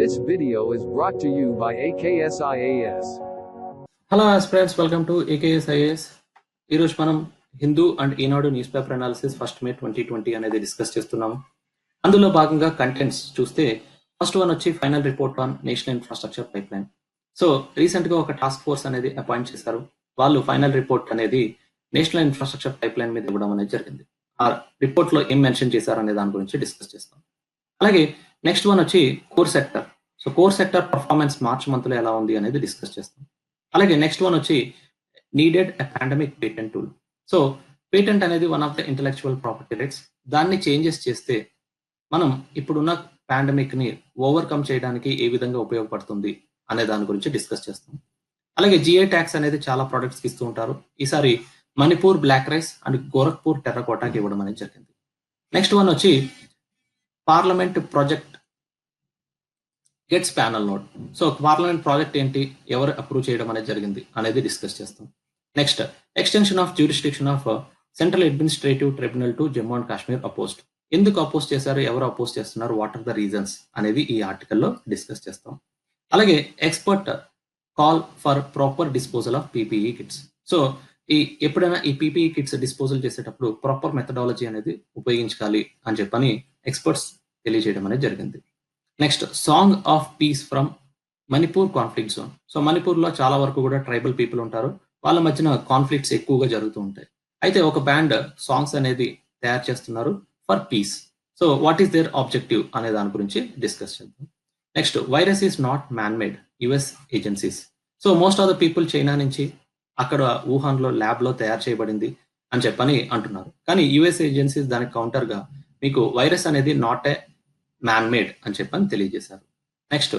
This video is brought to you by AKS IAS. Hello aspirants, welcome to AKS IAS. ఈరోజు మనం Hindu and Eenadu news paper analysis 1 May 2020 అనేది discuss చేస్తున్నాము. అందులో భాగంగా contents చూస్తే first one వచ్చి final report on national infrastructure pipeline. So recent గా ఒక టాస్క్ ఫోర్స్ అనేది అపాయింట్ చేశారు. వాళ్ళు ఫైనల్ రిపోర్ట్ అనేది నేషనల్ ఇన్ఫ్రాస్ట్రక్చర్ పైప్లైన్ మీద ఇవ్వడం అనేది జరిగింది. ఆ రిపోర్ట్ లో ఏం మెన్షన్ చేశారు అనే దాని గురించి డిస్కస్ చేస్తాం. అలాగే నెక్స్ట్ వన్ వచ్చి core sector. So core sector performance March month లో ఎలా ఉంది అనేది డిస్కస్ చేస్తాం. అలాగే నెక్స్ట్ వన్ వచ్చి needed a pandemic patent tool. So patent అనేది one of the intellectual property rights. దాన్ని చేంజెస్ చేస్తే మనం ఇప్పుడున్న పాండమిక్ ని ఓవర్కమ్ చేయడానికి ఏ విధంగా ఉపయోగపడుతుంది అనే దాని గురించి డిస్కస్ చేస్తాం. అలాగే జిఐ ట్యాక్స్ అనేది చాలా ప్రొడక్ట్స్ కి ఇస్తూ ఉంటారు. ఈసారి Manipur black rice and Gorakhpur టెర్రకోటాకి ఇవ్వడం అనేది జరిగింది. నెక్స్ట్ వన్ వచ్చి parliament project gets panel note. So parliament project ఏంటి, ఎవరు అప్రూవ్ చేయడం అనేది జరిగింది అనేది డిస్కస్ చేస్తాం. Next extension of jurisdiction of central administrative tribunal to Jammu and Kashmir opposed. ఎందుకు అపోజ్ చేశారు, ఎవరు అపోజ్ చేస్తున్నారు, వాట్ ఆర్ ద రీజన్స్ అనేది ఈ ఆర్టికల్లో డిస్కస్ చేస్తాం. అలాగే expert call for proper disposal of PPE kits. So ఎప్పుడైనా ఈ పీపీఈ కిట్స్ డిస్పోజల్ చేసేటప్పుడు ప్రాపర్ మెథడాలజీ అనేది ఉపయోగించాలి అని చెప్పని ఎక్స్పర్ట్స్ తెలియజేయడం అనేది జరిగింది. Next song of peace from Manipur conflict zone. So Manipur లో చాలా వరకు కూడా ట్రైబల్ పీపుల్ ఉంటారు, వాళ్ళ మధ్యన కాన్ఫ్లిక్ట్స్ ఎక్కువగా జరుగుతూ ఉంటాయి. అయితే ఒక బ్యాండ్ సాంగ్స్ అనేది తయారు చేస్తున్నారు for peace. So what is their objective అనే దాని గురించి డిస్కస్ చేద్దాం. Next virus is not man made, US agencies. So most of the people China నుంచి అక్కడ వుహాన్ లో ల్యాబ్ లో తయారు చేయబడింది అని చెప్పని అంటున్నారు. కానీ యుఎస్ ఏజెన్సీస్ దానికి కౌంటర్ గా మీకు వైరస్ అనేది నాట్ ఏ మ్యాన్ మేడ్ అని చెప్పని తెలియజేశారు. Next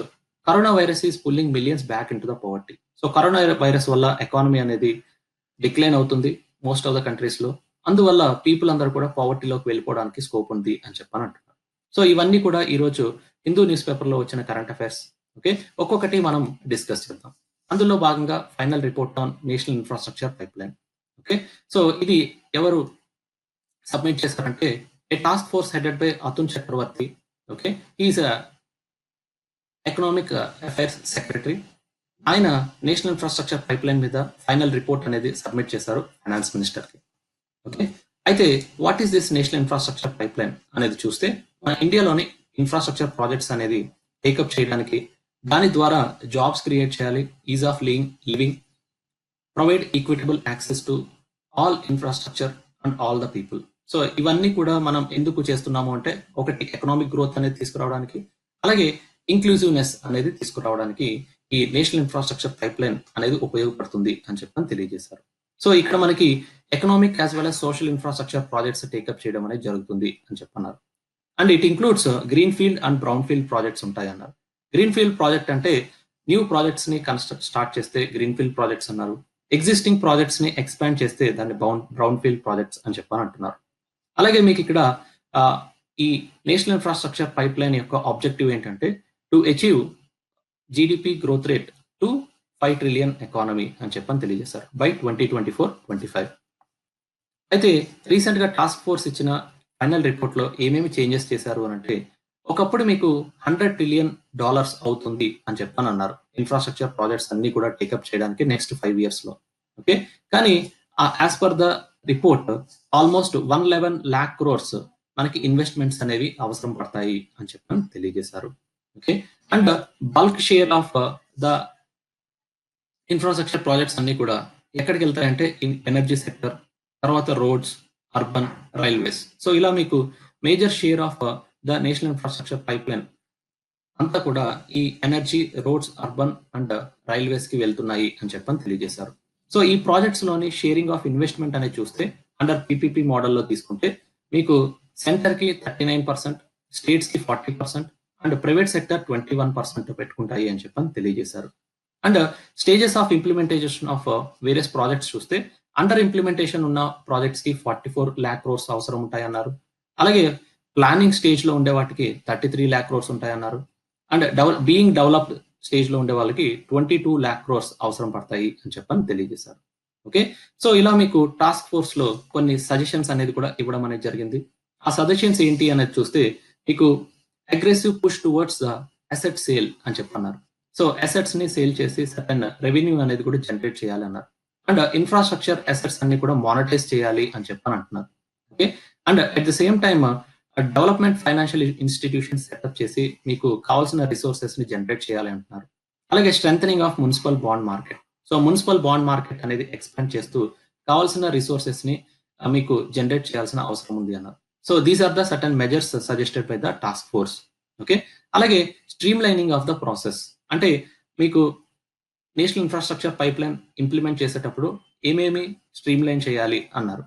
corona virus is pulling millions back in to the poverty. So corona virus వల్ల ఎకానమీ అనేది డిక్లైన్ అవుతుంది మోస్ట్ ఆఫ్ ద కంట్రీస్ లో. అందువల్ల పీపుల్ అందరూ కూడా పవర్టీలోకి వెళ్ళిపోవడానికి స్కోప్ ఉంది అని చెప్పని అంటున్నారు. సో ఇవన్నీ కూడా ఈ రోజు హిందూ న్యూస్ పేపర్ లో వచ్చిన కరెంట్ అఫైర్స్. ఓకే, ఒక్కొక్కటి మనం డిస్కస్ చేద్దాం. అందులో భాగంగా final report on national infrastructure pipeline. Okay, so ఇది ఎవరు సబ్మిట్ చేశారంటే a task force headed by Atul Chakravarthy. Okay, is economic affairs secretary. ఆయన నేషనల్ ఇన్ఫ్రాస్ట్రక్చర్ పైప్లైన్ మీద ఫైనల్ రిపోర్ట్ అనేది సబ్మిట్ చేశారు ఫైనాన్స్ మినిస్టర్ కి. ఓకే, అయితే what is this national infrastructure pipeline అనేది చూస్తే మన ఇండియాలోని ఇన్ఫ్రాస్ట్రక్చర్ ప్రాజెక్ట్స్ అనేది టేకప్ చేయడానికి, దాని ద్వారా జాబ్స్ క్రియేట్ చేయాలి, is of living, provide equitable access to all infrastructure and all the people. So ఇవన్నీ కూడా మనం ఎందుకు చేస్తున్నాము అంటే ఒకటి ఎకనామిక్ గ్రోత్ అనేది తీసుకురావడానికి, అలాగే ఇంక్లూజివ్నెస్ అనేది తీసుకురావడానికి ఈ నేషనల్ ఇన్ఫ్రాస్ట్రక్చర్ పైప్లైన్ అనేది ఉపయోగపడుతుంది అని చెప్పని తెలియజేశారు. సో ఇక్కడ మనకి economic as well as social infrastructure projects take up చేయడం అనేది జరుగుతుంది అని చెప్పన్నారు. And it includes green field and brown field projects ఉంటాయి అన్నారు. గ్రీన్ ఫీల్డ్ ప్రాజెక్ట్ అంటే న్యూ ప్రాజెక్ట్స్ ని స్టార్ట్ చేస్తే గ్రీన్ ఫీల్డ్ ప్రాజెక్ట్స్ అన్నారు. ఎగ్జిస్టింగ్ ప్రాజెక్ట్స్ ని ఎక్స్పాండ్ చేస్తే దాన్ని బ్రౌన్ ఫీల్డ్ ప్రాజెక్ట్స్ అని చెప్పని అంటున్నారు. అలాగే మీకు ఇక్కడ ఈ నేషనల్ ఇన్ఫ్రాస్ట్రక్చర్ పైప్ లైన్ యొక్క ఆబ్జెక్టివ్ ఏంటంటే to achieve GDP growth rate to 5 trillion economy అని చెప్పని తెలియజేశారు బై 2024-25. అయితే రీసెంట్ గా టాస్క్ ఫోర్స్ ఇచ్చిన ఫైనల్ రిపోర్ట్ లో ఏమేమి చేంజెస్ చేశారు అని అంటే, ఒకప్పుడు మీకు $100 trillion అవుతుంది అని చెప్పని అన్నారు ఇన్ఫ్రాస్ట్రక్చర్ ప్రాజెక్ట్స్ అన్ని కూడా టేకప్ చేయడానికి నెక్స్ట్ 5 years లో. ఓకే, కానీ as per the report almost 111 lakh crores మనకి ఇన్వెస్ట్మెంట్స్ అనేవి అవసరం పడతాయి అని చెప్పని తెలియజేశారు. Okay, and bulk share of the infrastructure projects అన్ని కూడా ఎక్కడికి వెళ్తాయంటే ఎనర్జీ సెక్టర్, తర్వాత రోడ్స్, అర్బన్, రైల్వేస్. సో ఇలా మీకు major share of the national infrastructure pipeline అంతా కూడా ఈ energy, roads, urban and railways కి వెళ్తున్నాయి అని చెప్పని తెలియజేశారు. సో ఈ ప్రాజెక్ట్స్ లోని షేరింగ్ ఆఫ్ ఇన్వెస్ట్మెంట్ అనేది చూస్తే అండర్ పీపీపీ మోడల్లో తీసుకుంటే మీకు సెంటర్ కి 39%, స్టేట్స్ కి 40% అండ్ ప్రైవేట్ సెక్టర్ 21% పెట్టుకుంటాయి అని చెప్పని తెలియజేశారు. And stages of implementation of various projects చూస్తే అండర్ ఇంప్లిమెంటేషన్ ఉన్న ప్రాజెక్ట్స్ కి 44 lakh crores అవసరం ఉంటాయి అన్నారు. అలాగే ప్లానింగ్ స్టేజ్ లో ఉండే వాటికి 33 lakh crores ఉంటాయి అన్నారు. అండ్ బీయింగ్ డెవలప్డ్ స్టేజ్ లో ఉండే వాళ్ళకి 22 lakh crores అవసరం పడతాయి అని చెప్పని తెలియజేశారు. ఓకే, సో ఇలా మీకు టాస్క్ ఫోర్స్ లో కొన్ని సజెషన్స్ అనేది కూడా ఇవ్వడం అనేది జరిగింది. ఆ సజెషన్స్ ఏంటి అనేది చూస్తే మీకు aggressive push towards the asset sale అని చెప్పన్నారు. సో అసెట్స్ ని సేల్ చేసి సర్టెన్ రెవెన్యూ అనేది కూడా జనరేట్ చేయాలి అన్నారు. అండ్ ఇన్ఫ్రాస్ట్రక్చర్ అసెట్స్ అన్ని కూడా మానిటైజ్ చేయాలి అని చెప్పని అంటున్నారు. Okay, and at the same time development financial institution setup చేసి మీకు కావాల్సిన రిసోర్సెస్ ని జనరేట్ చేయాలి అంటున్నారు. అలాగే strengthening of municipal bond market. So municipal bond market అనేది ఎక్స్పాండ్ చేస్తూ కావాల్సిన రిసోర్సెస్ ని మీకు జనరేట్ చేయాల్సిన అవసరం ఉంది అన్నారు. So these are the certain measures suggested by the task force. Okay, అలాగే stream lining of the process, అంటే మీకు national infrastructure pipe line implement చేసేటప్పుడు ఏమేమి స్ట్రీమ్ లైన్ చేయాలి అన్నారు.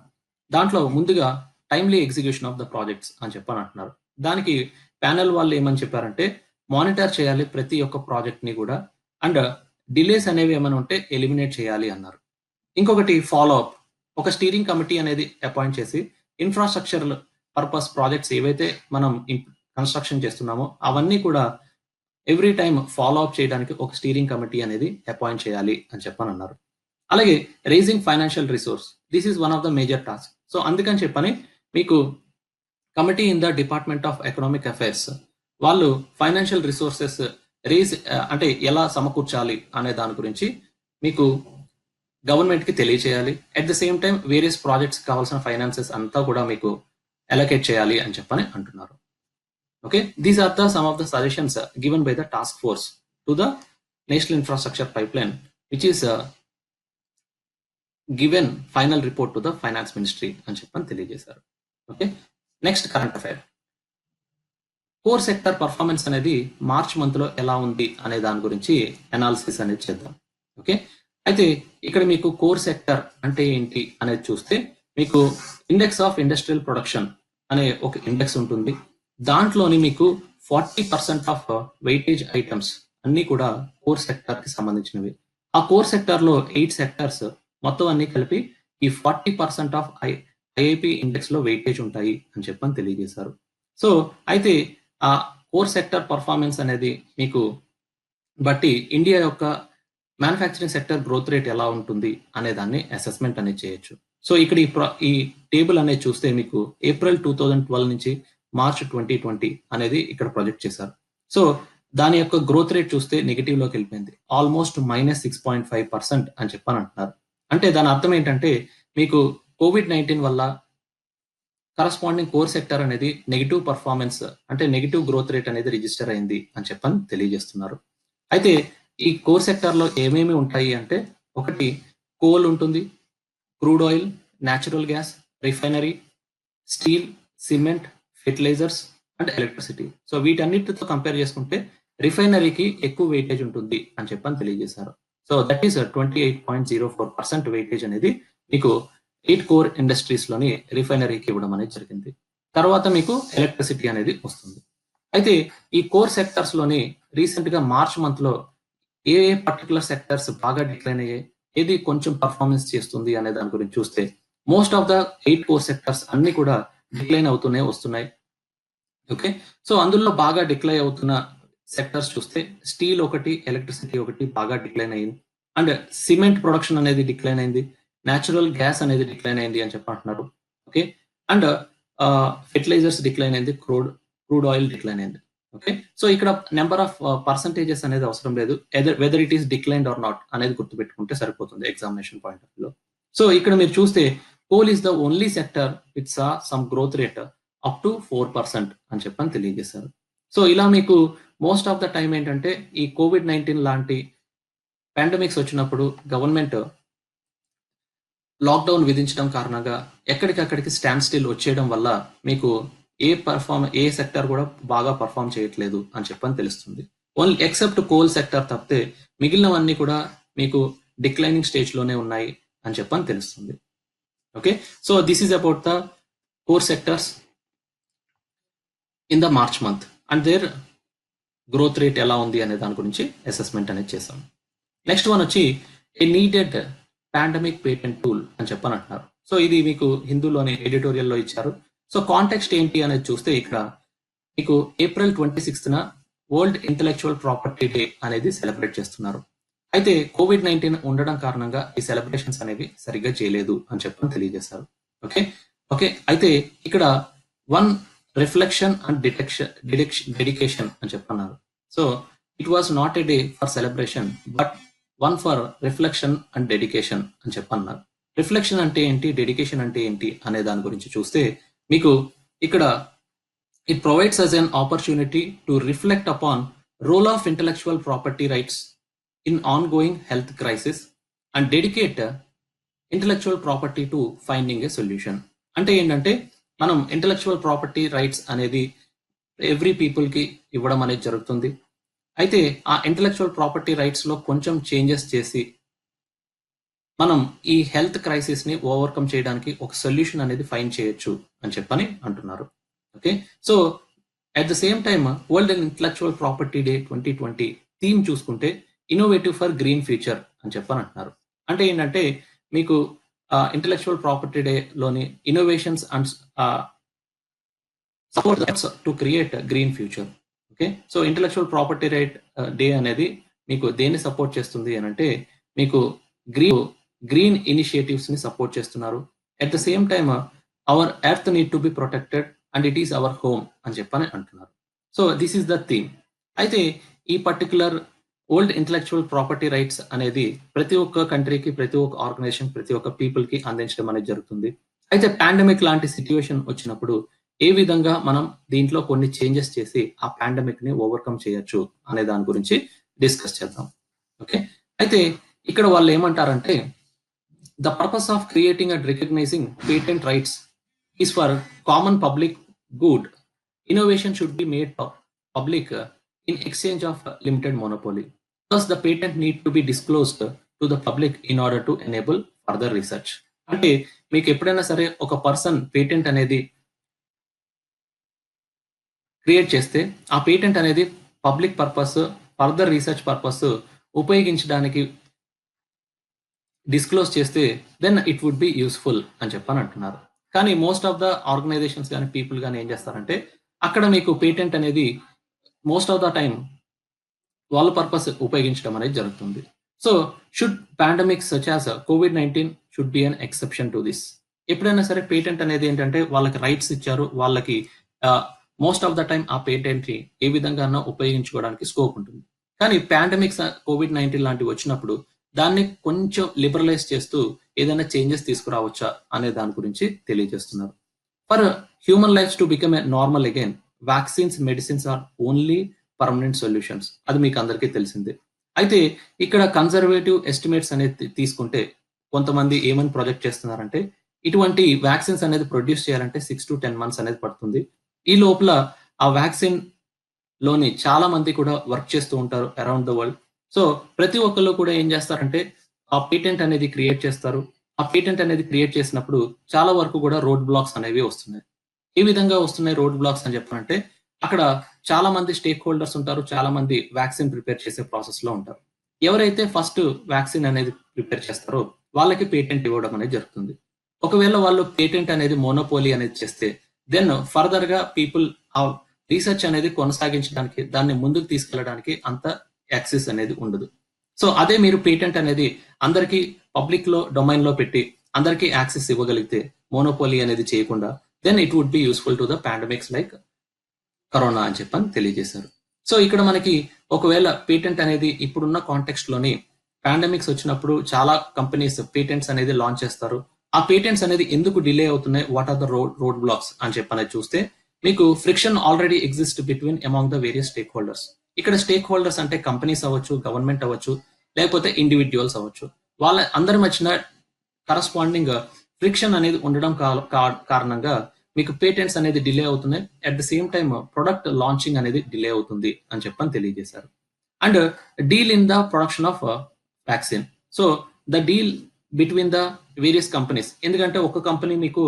దాంట్లో ముందుగా timely execution of the projects అని చెప్పని అంటున్నారు. దానికి ప్యానెల్ వాళ్ళు ఏమని చెప్పారంటే మానిటర్ చేయాలి ప్రతి ఒక్క ప్రాజెక్ట్ ని కూడా, అండ్ డిలేస్ అనేవి ఏమైనా ఉంటే ఎలిమినేట్ చేయాలి అన్నారు. ఇంకొకటి ఫాలో అప్, ఒక స్టీరింగ్ కమిటీ అనేది అపాయింట్ చేసి ఇన్ఫ్రాస్ట్రక్చర్ పర్పస్ ప్రాజెక్ట్స్ ఏవైతే మనం కన్స్ట్రక్షన్ చేస్తున్నామో అవన్నీ కూడా ఎవ్రీ టైమ్ ఫాలో అప్ చేయడానికి ఒక స్టీరింగ్ కమిటీ అనేది అపాయింట్ చేయాలి అని చెప్పని అన్నారు. అలాగే raising financial resource, this is one of the major task. So అందుకని చెప్పని మీకు committee in the department of economic affairs వాళ్ళు ఫైనాన్షియల్ రిసోర్సెస్ రేజ్ అంటే ఎలా సమకూర్చాలి అనే దాని గురించి మీకు గవర్నమెంట్ కి తెలియచేయాలి. At the same time various projects కావాల్సిన ఫైనాన్సెస్ అంతా కూడా మీకు అలొకేట్ చేయాలి అని చెప్పని అంటున్నారు. Okay, these are the some of the suggestions given by the task force to the national infrastructure pipe line which is given final report to the finance ministry అని చెప్పని తెలియజేశారు. Okay, next current affair. Core sector performance అనేది March month లో ఎలా ఉంది అనే దాని గురించి అనాలిసిస్ అనేది చేద్దాం. ఓకే, అయితే ఇక్కడ మీకు కోర్ సెక్టర్ అంటే ఏంటి అనేది చూస్తే మీకు ఇండెక్స్ ఆఫ్ ఇండస్ట్రియల్ ప్రొడక్షన్ అనే ఒక ఇండెక్స్ ఉంటుంది. దాంట్లోని మీకు 40% ఆఫ్ వెయిటేజ్ ఐటమ్స్ అన్ని కూడా కోర్ సెక్టర్ కి సంబంధించినవి. ఆ కోర్ సెక్టర్ లో 8 సెక్టర్స్ మొత్తం అన్ని కలిపి ఈ 40% ఆఫ్ ఐఐపి ఇండెక్స్ లో వెయిటేజ్ ఉంటాయి అని చెప్పని తెలియజేశారు. సో అయితే ఆ కోర్ సెక్టర్ పర్ఫార్మెన్స్ అనేది మీకు బట్టి ఇండియా యొక్క మ్యానుఫ్యాక్చరింగ్ సెక్టర్ గ్రోత్ రేట్ ఎలా ఉంటుంది అనే దాన్ని అసెస్మెంట్ అనేది చేయొచ్చు. సో ఇక్కడ ఈ టేబుల్ అనేది చూస్తే మీకు ఏప్రిల్ 2012 నుంచి మార్చ్ 2020 అనేది ఇక్కడ ప్రొజెక్ట్ చేశారు. సో దాని యొక్క గ్రోత్ రేట్ చూస్తే నెగిటివ్ లోకి వెళ్ళిపోయింది, ఆల్మోస్ట్ -6.5% అని చెప్పని అంటున్నారు. అంటే దాని అర్థం ఏంటంటే మీకు COVID-19 వల్ల కరస్పాండింగ్ కోర్ సెక్టర్ అనేది నెగిటివ్ పర్ఫార్మెన్స్ అంటే నెగిటివ్ గ్రోత్ రేట్ అనేది రిజిస్టర్ అయింది అని చెప్పని తెలియజేస్తున్నారు. అయితే ఈ కోర్ సెక్టర్ లో ఏమేమి ఉంటాయి అంటే ఒకటి కోల్ ఉంటుంది, crude oil, natural gas, refinery, steel, cement, fertilizers and electricity. So వీటన్నిటితో కంపేర్ చేసుకుంటే రిఫైనరీకి ఎక్కువ వెయిటేజ్ ఉంటుంది అని చెప్పని తెలియజేశారు. సో దట్ ఈస్ 28.04% వెయిటేజ్ అనేది మీకు 8 కోర్ ఇండస్ట్రీస్ లోని రిఫైనరీకి ఇవ్వడం అనేది జరిగింది. తర్వాత మీకు ఎలక్ట్రిసిటీ అనేది వస్తుంది. అయితే ఈ కోర్ సెక్టర్స్ లోని రీసెంట్ గా మార్చ్ మంత్ లో ఏ పర్టికులర్ సెక్టర్స్ బాగా డిక్లైన్ అయ్యాయి, ఏది కొంచెం పర్ఫార్మెన్స్ చేస్తుంది అనే దాని గురించి చూస్తే most of the 8 core sectors అన్ని కూడా డిక్లైన్ అవుతూనే వస్తున్నాయి. ఓకే, సో అందులో బాగా డిక్లైన్ అవుతున్న సెక్టర్స్ చూస్తే స్టీల్ ఒకటి, ఎలక్ట్రిసిటీ ఒకటి బాగా డిక్లైన్ అయింది, అండ్ సిమెంట్ ప్రొడక్షన్ అనేది డిక్లైన్ అయింది, న్యాచురల్ గ్యాస్ అనేది డిక్లైన్ అయింది అని చెప్పంటున్నారు. ఓకే, అండ్ ఫెర్టిలైజర్స్ డిక్లైన్ అయింది, క్రూడ్ ఆయిల్ డిక్లైన్ అయింది. ఓకే, సో ఇక్కడ నెంబర్ ఆఫ్ పర్సంటేజెస్ అనేది అవసరం లేదు, whether it is declined or not అనేది గుర్తుపెట్టుకుంటే సరిపోతుంది ఎగ్జామినేషన్ పాయింట్ ఆఫ్ వ్యూలో. సో ఇక్కడ మీరు చూస్తే coal is the only sector with saw some growth rate up to 4% అని చెప్పని తెలియజేశారు. సో ఇలా మీకు మోస్ట్ ఆఫ్ ద టైం ఏంటంటే ఈ COVID-19 లాంటి పాండమిక్స్ వచ్చినప్పుడు గవర్నమెంట్ లాక్డౌన్ విధించడం కారణంగా ఎక్కడికక్కడికి స్టాండ్ స్టిల్ వచ్చేయడం వల్ల మీకు ఏ సెక్టర్ కూడా బాగా పర్ఫామ్ చేయట్లేదు అని చెప్పని తెలుస్తుంది. ఓన్లీ ఎక్సెప్ట్ కోల్ సెక్టర్ తప్పితే మిగిలినవన్నీ కూడా మీకు డిక్లైనింగ్ స్టేజ్ లోనే ఉన్నాయి అని చెప్పని తెలుస్తుంది. Okay, so this is about the core sectors in the March month and their growth rate ఎలా ఉంది అనే దాని గురించి అసెస్మెంట్ అనేది చేసాం. నెక్స్ట్ వన్ వచ్చి ఏ నీడెడ్ పాండమిక్ పేటెంట్ టూల్ అని చెప్పని అంటున్నారు. సో ఇది మీకు హిందూలోని ఎడిటోరియల్లో ఇచ్చారు. సో కాంటెక్స్ట్ ఏంటి అనేది చూస్తే ఇక్కడ మీకు ఏప్రిల్ 26న వరల్డ్ ఇంటెలెక్చువల్ ప్రాపర్టీ డే అనేది సెలబ్రేట్ చేస్తున్నారు. అయితే COVID-19 ఉండడం కారణంగా ఈ సెలబ్రేషన్స్ అనేవి సరిగ్గా చేయలేదు అని చెప్పని తెలియజేశారు. ఓకే, అయితే ఇక్కడ వన్ రిఫ్లెక్షన్ అండ్ డెడికేషన్ అని చెప్పన్నారు. So it was not a day for celebration but one for reflection and dedication అని చెప్పన్నారు. రిఫ్లెక్షన్ అంటే ఏంటి, డెడికేషన్ అంటే ఏంటి అనే దాని గురించి చూస్తే మీకు ఇక్కడ it provides us an opportunity to reflect upon role of intellectual property rights in ongoing health crisis and dedicate intellectual property to finding a solution. అంటే ఏంటంటే మనం ఇంటలెక్చువల్ ప్రాపర్టీ రైట్స్ అనేది ఎవ్రీ పీపుల్ కి ఇవ్వడం అనేది జరుగుతుంది. అయితే ఆ ఇంటలెక్చువల్ ప్రాపర్టీ రైట్స్ లో కొంచెం చేంజెస్ చేసి మనం ఈ హెల్త్ క్రైసిస్ ని ఓవర్కమ్ చేయడానికి ఒక సొల్యూషన్ అనేది ఫైండ్ చేయొచ్చు అని చెప్పని అంటున్నారు. Okay, so at the same time world intellectual property day 2020 theme చూసుకుంటే ఇన్నోవేటివ్ ఫర్ గ్రీన్ ఫ్యూచర్ అని చెప్పని అంటున్నారు. అంటే ఏంటంటే మీకు ఇంటలెక్చువల్ ప్రాపర్టీ డే లోని innovations and supports to create green future. Okay, so intellectual property right day అనేది మీకు దేన్ని సపోర్ట్ చేస్తుంది అని అంటే మీకు గ్రీన్ ఇనిషియేటివ్స్ ని సపోర్ట్ చేస్తున్నారు. At the same time hour earth need to be protected and it is our home అని చెప్పని అంటున్నారు. So this is the theme. అయితే ఈ particular old intellectual property rights అనేది ప్రతి ఒక్క కంట్రీకి, ప్రతి ఒక్క ఆర్గనైజేషన్, ప్రతి ఒక్క పీపుల్ కి అందించడం అనేది జరుగుతుంది. అయితే పాండమిక్ లాంటి సిచ్యువేషన్ వచ్చినప్పుడు ఏ విధంగా మనం దీంట్లో కొన్ని చేంజెస్ చేసి ఆ పాండమిక్ ని ఓవర్కమ్ చేయొచ్చు అనే దాని గురించి డిస్కస్ చేద్దాం. ఓకే, అయితే ఇక్కడ వాళ్ళు ఏమంటారంటే the purpose of creating and recognizing patent rights is for common public good. Innovation should be made public in exchange of limited monopoly. Thus, the patent need to be disclosed to the public in order to enable further research. అంటే మీకు ఎప్పుడైనా సరే ఒక person patent అనేది create చేస్తే ఆ patent అనేది public purpose, further research purpose ఉపయోగించడానికి డిస్క్లోజ్ చేస్తే then it would be useful అని చెప్పని అంటున్నారు. కానీ మోస్ట్ ఆఫ్ ద ఆర్గనైజేషన్స్ కానీ పీపుల్ కానీ ఏం చేస్తారంటే అక్కడ మీకు పేటెంట్ అనేది మోస్ట్ ఆఫ్ ద టైం వాళ్ళ పర్పస్ ఉపయోగించడం అనేది జరుగుతుంది. So should pandemic such as COVID-19 should be an exception to this. ఎప్పుడైనా సరే పేటెంట్ అనేది ఏంటంటే వాళ్ళకి రైట్స్ ఇచ్చారు, వాళ్ళకి మోస్ట్ ఆఫ్ ద టైం ఆ పేటెంట్ ని ఏ విధంగా ఉపయోగించుకోవడానికి స్కోప్ ఉంటుంది. కానీ పాండమిక్స్ COVID-19 లాంటివి వచ్చినప్పుడు దాన్ని కొంచెం లిబరలైజ్ చేస్తూ ఏదైనా చేంజెస్ తీసుకురావచ్చా అనే దాని గురించి తెలియజేస్తున్నారు. For human lifes to become a normal again, vaccines, medicines are only permanent solutions. అది మీకు అందరికీ తెలిసిందే. అయితే ఇక్కడ కన్జర్వేటివ్ ఎస్టిమేట్స్ అనేది తీసుకుంటే కొంతమంది ఏమని ప్రొజెక్ట్ చేస్తున్నారంటే ఇటువంటి వ్యాక్సిన్స్ అనేది ప్రొడ్యూస్ చేయాలంటే 6 to 10 months అనేది పడుతుంది. ఈ లోపల ఆ వ్యాక్సిన్ లోని చాలా మంది కూడా వర్క్ చేస్తూ ఉంటారు అరౌండ్ ద వరల్డ్. సో ప్రతి ఒక్కళ్ళు కూడా ఏం చేస్తారంటే ఆ పేటెంట్ అనేది క్రియేట్ చేస్తారు. ఆ పేటెంట్ అనేది క్రియేట్ చేసినప్పుడు చాలా వరకు కూడా రోడ్ బ్లాక్స్ అనేవి వస్తున్నాయి. ఏ విధంగా వస్తున్నాయి రోడ్ బ్లాక్స్ అని చెప్పాలంటే అక్కడ చాలా మంది స్టేక్ హోల్డర్స్ ఉంటారు, చాలా మంది వ్యాక్సిన్ ప్రిపేర్ చేసే ప్రాసెస్ లో ఉంటారు. ఎవరైతే ఫస్ట్ వ్యాక్సిన్ అనేది ప్రిపేర్ చేస్తారో వాళ్ళకి పేటెంట్ ఇవ్వడం అనేది జరుగుతుంది. ఒకవేళ వాళ్ళు పేటెంట్ అనేది మోనోపోలీ అనేది చేస్తే దెన్ ఫర్దర్ గా పీపుల్ ఆ రీసెర్చ్ అనేది కొనసాగించడానికి, దాన్ని ముందుకు తీసుకెళ్ళడానికి అంత యాక్సెస్ అనేది ఉండదు. సో అదే మీరు పేటెంట్ అనేది అందరికీ పబ్లిక్ లో డొమైన్ లో పెట్టి అందరికీ యాక్సెస్ ఇవ్వగలిగితే, మోనోపోలీ అనేది చేయకుండా, then it would be useful to the pandemics like corona అని చెప్పని తెలియజేశారు. సో ఇక్కడ మనకి ఒకవేళ పేటెంట్ అనేది ఇప్పుడున్న కాంటెక్స్ట్ లోని పాండమిక్స్ వచ్చినప్పుడు చాలా కంపెనీస్ పేటెంట్స్ అనేది లాంచ్ చేస్తారు. ఆ పేటెంట్స్ అనేది ఎందుకు డిలే అవుతున్నాయి, what are the road blocks అని చెప్పనేది చూస్తే మీకు friction already exist between among the various stakeholders. ఇక్కడ స్టేక్ హోల్డర్స్ అంటే కంపెనీస్ అవ్వచ్చు, గవర్నమెంట్ అవ్వచ్చు, లేకపోతే ఇండివిజువల్స్ అవ్వచ్చు. వాళ్ళ అందరి మధ్యన కరస్పాండింగ్ ఫ్రిక్షన్ అనేది ఉండడం కారణంగా మీకు పేటెంట్స్ అనేది డిలే అవుతున్నాయి. At the same time product launching అనేది డిలే అవుతుంది అని చెప్పని తెలియజేశారు. And deal in the production of vaccine. So the deal between the various companies, ఎందుకంటే ఒక కంపెనీ మీకు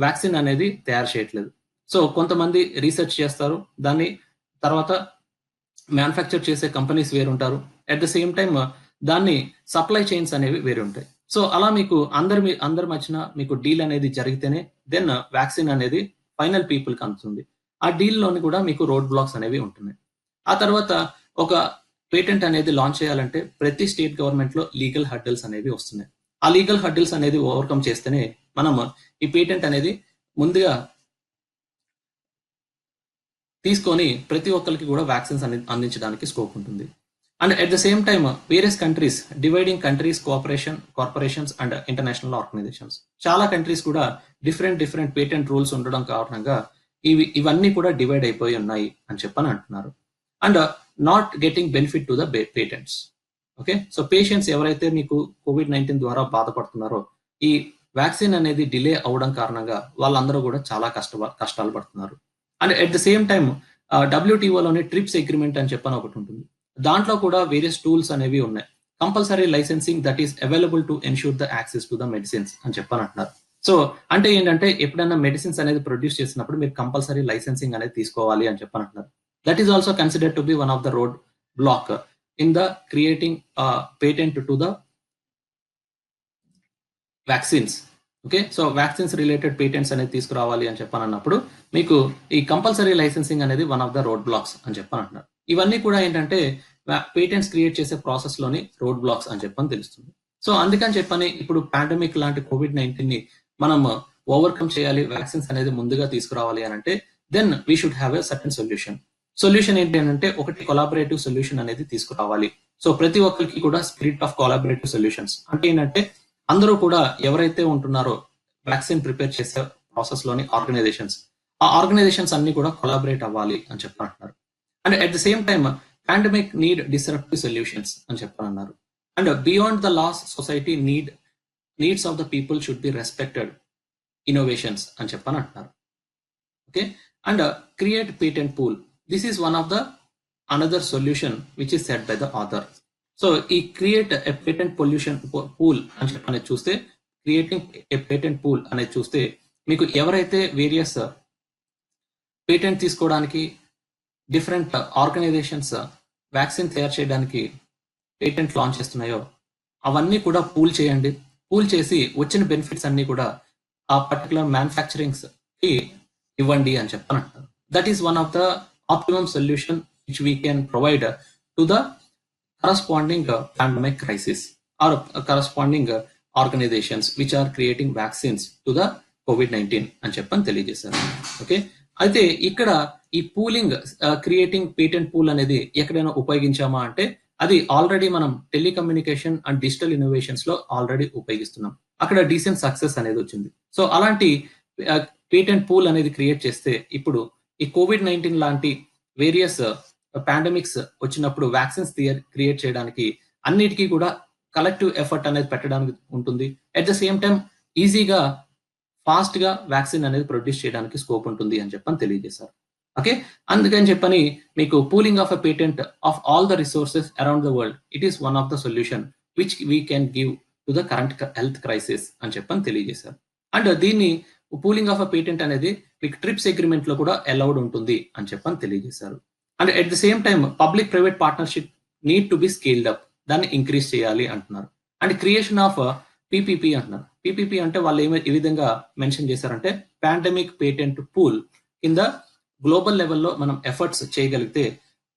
వ్యాక్సిన్ అనేది తయారు చేయట్లేదు. సో కొంతమంది రీసెర్చ్ చేస్తారు, దాన్ని తర్వాత మ్యానుఫ్యాక్చర్ చేసే కంపెనీస్ వేరు ఉంటారు. అట్ ద సేమ్ టైమ్ దాన్ని సప్లై చైన్స్ అనేవి వేరు ఉంటాయి. సో అలా మీకు అందరి మధ్యన మీకు డీల్ అనేది జరిగితేనే దెన్ వ్యాక్సిన్ అనేది ఫైనల్ పీపుల్ కి అందుతుంది. ఆ డీల్ లోని కూడా మీకు రోడ్ బ్లాక్స్ అనేవి ఉంటున్నాయి. ఆ తర్వాత ఒక పేటెంట్ అనేది లాంచ్ చేయాలంటే ప్రతి స్టేట్ గవర్నమెంట్ లో లీగల్ హర్డిల్స్ అనేవి వస్తున్నాయి. ఆ లీగల్ హర్డిల్స్ అనేది ఓవర్కమ్ చేస్తేనే మనం ఈ పేటెంట్ అనేది ముందుగా తీసుకొని ప్రతి ఒక్కరికి కూడా వ్యాక్సిన్స్ అందించడానికి స్కోప్ ఉంటుంది. And at the same time various countries dividing countries corporations and international organizations, చాలా కంట్రీస్ కూడా డిఫరెంట్ పేటెంట్ రూల్స్ ఉండడం కారణంగా ఇవన్నీ కూడా డివైడ్ అయిపోయి ఉన్నాయి అని చెప్పని అంటున్నారు. And not getting benefit to the patents. Okay, so patients ఎవరైతే మీకు COVID-19 ద్వారా బాధపడుతున్నారో ఈ వ్యాక్సిన్ అనేది డిలే అవడం కారణంగా వాళ్ళందరూ కూడా చాలా కష్టాలు పడుతున్నారు. And at the same time WTOలోని ట్రిప్స్ అగ్రిమెంట్ అని చెప్పని ఒకటి ఉంటుంది. దాంట్లో కూడా వేరియస్ టూల్స్ అనేవి ఉన్నాయి. Compulsory licensing that is available to ensure the access to the medicines అని చెప్పని అంటున్నారు. సో అంటే ఏంటంటే ఎప్పుడైనా మెడిసిన్స్ అనేది ప్రొడ్యూస్ చేసినప్పుడు మీరు కంపల్సరీ లైసెన్సింగ్ అనేది తీసుకోవాలి అని చెప్పని అంటున్నారు. That is also considered to be one of the road block in the creating patent to the vaccines. Okay, so vaccines related patents అనేది తీసుకురావాలి అని చెప్పని అన్నప్పుడు మీకు ఈ కంపల్సరీ లైసెన్సింగ్ అనేది one of the road blocks అని చెప్పని అంటున్నారు. ఇవన్నీ కూడా ఏంటంటే పేటెంట్స్ క్రియేట్ చేసే ప్రాసెస్ లోని రోడ్ బ్లాక్స్ అని చెప్పని తెలుస్తుంది. సో అందుకని చెప్పని ఇప్పుడు పాండమిక్ లాంటి COVID-19 ని మనం ఓవర్కమ్ చేయాలి, వ్యాక్సిన్స్ అనేది ముందుగా తీసుకురావాలి అని అంటే then we should have a certain solution ఏంటి అంటే ఒకటి కొలాబరేటివ్ సొల్యూషన్ అనేది తీసుకురావాలి. సో ప్రతి ఒక్కరికి కూడా స్పిరిట్ ఆఫ్ కొలాబరేటివ్ సొల్యూషన్స్ అంటే ఏంటంటే అందరూ కూడా ఎవరైతే ఉంటున్నారో వ్యాక్సిన్ ప్రిపేర్ చేసే ప్రాసెస్ లోని ఆర్గనైజేషన్స్ అన్ని కూడా కొలాబరేట్ అవ్వాలి అని చెప్పారంటున్నారు. And at the same time pandemic need disruptive solutions అని చెప్పారన్నారు. And beyond the laws society needs of the people should be respected innovations అని చెప్పని అంటున్నారు. Okay, and create patent pool. This is one of the another solution which is set by the author. So ఈ create a patent pool అని చెప్పనేది చూస్తే, creating a patent pool అనేది చూస్తే మీకు ఎవరైతే వేరియస్ పేటెంట్ తీసుకోవడానికి డిఫరెంట్ ఆర్గనైజేషన్స్ వ్యాక్సిన్ తయారు చేయడానికి పేటెంట్ లాంచ్ చేస్తున్నాయో అవన్నీ కూడా పూల్ చేయండి. పూల్ చేసి వచ్చిన బెనిఫిట్స్ అన్ని కూడా ఆ పర్టికులర్ మ్యానుఫ్యాక్చరింగ్స్ కి ఇవ్వండి అని చెప్పని అంటారు. That is one of the optimum solution which we can provide to the corresponding pandemic crisis or corresponding organizations which are creating vaccines to the COVID-19 అని చెప్పని తెలియజేశారు. ఓకే, అయితే ఇక్కడ ఈ పూలింగ్ క్రియేటింగ్ పేటెంట్ పూల్ అనేది ఎక్కడైనా ఉపయోగించామా అంటే అది ఆల్రెడీ మనం టెలికమ్యూనికేషన్ అండ్ డిజిటల్ ఇన్నోవేషన్స్ లో ఆల్రెడీ ఉపయోగిస్తున్నాం. అక్కడ డీసెంట్ సక్సెస్ అనేది వచ్చింది. సో అలాంటి పేటెంట్ పూల్ అనేది క్రియేట్ చేస్తే ఇప్పుడు ఈ COVID-19 లాంటి వేరియస్ పాండమిక్స్ వచ్చినప్పుడు వ్యాక్సిన్స్ క్రియేట్ చేయడానికి అన్నిటికీ కూడా కలెక్టివ్ ఎఫర్ట్ అనేది పెట్టడానికి ఉంటుంది. అట్ ద సేమ్ టైం ఈజీగా ఫాస్ట్ గా వ్యాక్సిన్ అనేది ప్రొడ్యూస్ చేయడానికి స్కోప్ ఉంటుంది అని చెప్పని తెలియజేశారు. ఓకే, అందుకని చెప్పని మీకు pooling of a patent of all the resources around the world it is one of the solution which we can give to the current health crisis అని చెప్పని తెలియజేశారు. అండ్ దీన్ని పూలింగ్ ఆఫ్ ఎ పేటెంట్ అనేది మీకు trips agreement లో కూడా allowed ఉంటుంది అని చెప్పని తెలియజేశారు. And at the same time public private partnership need to be scaled up, దాన్ని ఇంక్రీజ్ చేయాలి అంటున్నారు. అండ్ క్రియేషన్ ఆఫ్ PPP అంటున్నారు. PPP అంటే వాళ్ళు ఏ విధంగా మెన్షన్ చేశారంటే పాండమిక్ పేటెంట్ పూల్ కింద గ్లోబల్ లెవెల్లో మనం ఎఫర్ట్స్ చేయగలిగితే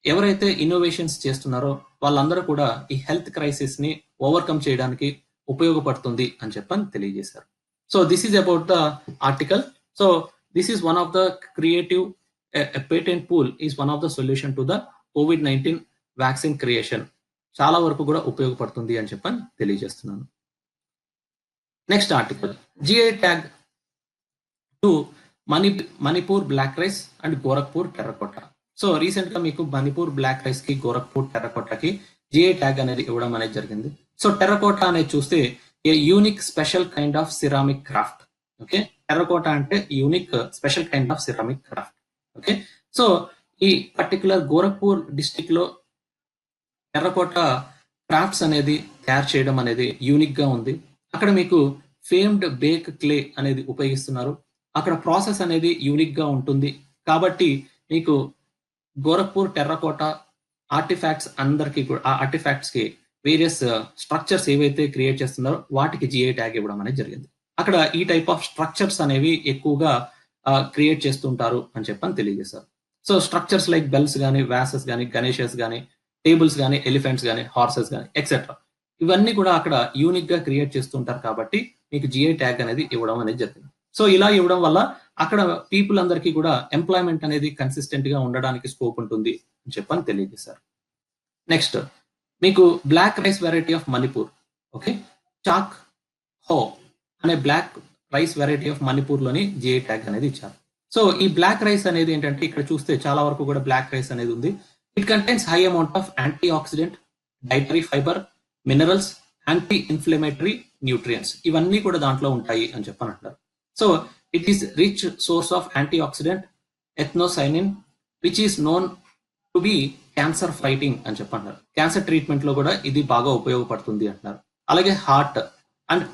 ఎవరైతే ఇన్నోవేషన్స్ చేస్తున్నారో వాళ్ళందరూ కూడా ఈ హెల్త్ క్రైసిస్ ని ఓవర్కమ్ చేయడానికి ఉపయోగపడుతుంది అని చెప్పని తెలియజేశారు. So this is about the article. So this is one of the creative a patent pool is one of the solution to the COVID-19 vaccine creation. చాలా వరకు కూడా ఉపయోగపడుతుంది అని చెప్పని తెలియజేస్తున్నాను. Next article, GI tag to Manipur black rice and Gorakhpur terracotta. So recent గా మీకు Manipur black rice కి గోరఖ్పూర్ టెర్రకోటాకి GI ట్యాగ్ అనేది ఇవ్వడం అనేది జరిగింది. సో టెర్రకోటా అనేది చూస్తే a unique special kind of ceramic craft. Okay, terracotta అంటే unique special kind of ceramic craft. Okay, so ఈ పర్టికులర్ గోరఖ్పూర్ డిస్ట్రిక్ట్ లో టెర్రకోటా క్రాఫ్ట్స్ అనేది తయారు చేయడం అనేది యూనిక్ గా ఉంది. అక్కడ మీకు ఫేమ్డ్ బేక్ క్లే అనేది ఉపయోగిస్తున్నారు. అక్కడ ప్రాసెస్ అనేది యూనిక్ గా ఉంటుంది. కాబట్టి మీకు గోరఖ్పూర్ టెర్రకోటా ఆర్టిఫాక్ట్స్ అందరికి కూడా ఆ ఆర్టిఫాక్ట్స్ కి వేరియస్ స్ట్రక్చర్స్ ఏవైతే క్రియేట్ చేస్తున్నారో వాటికి GI ట్యాగ్ ఇవ్వడం అనేది జరిగింది. అక్కడ ఈ టైప్ ఆఫ్ స్ట్రక్చర్స్ అనేవి ఎక్కువగా క్రియేట్ చేస్తుంటారు అని చెప్పని తెలియజేశారు. సో స్ట్రక్చర్స్ లైక్ బెల్స్ కానీ, వ్యాసెస్ కానీ, గణేషెస్ కానీ, టేబుల్స్ కానీ, ఎలిఫెంట్స్ కానీ, హార్సెస్ కానీ ఎక్సెట్రా ఇవన్నీ కూడా అక్కడ యూనిక్ గా క్రియేట్ చేస్తుంటారు. కాబట్టి మీకు GI ట్యాగ్ అనేది ఇవ్వడం అనేది జరిగింది. సో ఇలా ఇవ్వడం వల్ల అక్కడ పీపుల్ అందరికీ కూడా ఎంప్లాయ్మెంట్ అనేది కన్సిస్టెంట్ గా ఉండడానికి స్కోప్ ఉంటుంది అని చెప్పని తెలియజేశారు. నెక్స్ట్ మీకు black rice variety of Manipur, okay, Chak Hao అనే black rice variety of Manipur లోని జిఐ ట్యాగ్ అనేది ఇచ్చారు. సో ఈ బ్లాక్ రైస్ అనేది ఏంటంటే ఇక్కడ చూస్తే చాలా వరకు కూడా బ్లాక్ రైస్ అనేది ఉంది. It contains high amount of anti oxidant, dietary fibre, minerals, anti inflammatory nutrients, ఇవన్నీ కూడా దాంట్లో ఉంటాయి అని చెప్పని అంటారు. So it is rich source of anti oxidant anthocyanin which is known to be cancer fighting అని చెప్పంటారు. క్యాన్సర్ ట్రీట్మెంట్ లో కూడా ఇది బాగా ఉపయోగపడుతుంది అంటున్నారు. అలాగే హార్ట్ అండ్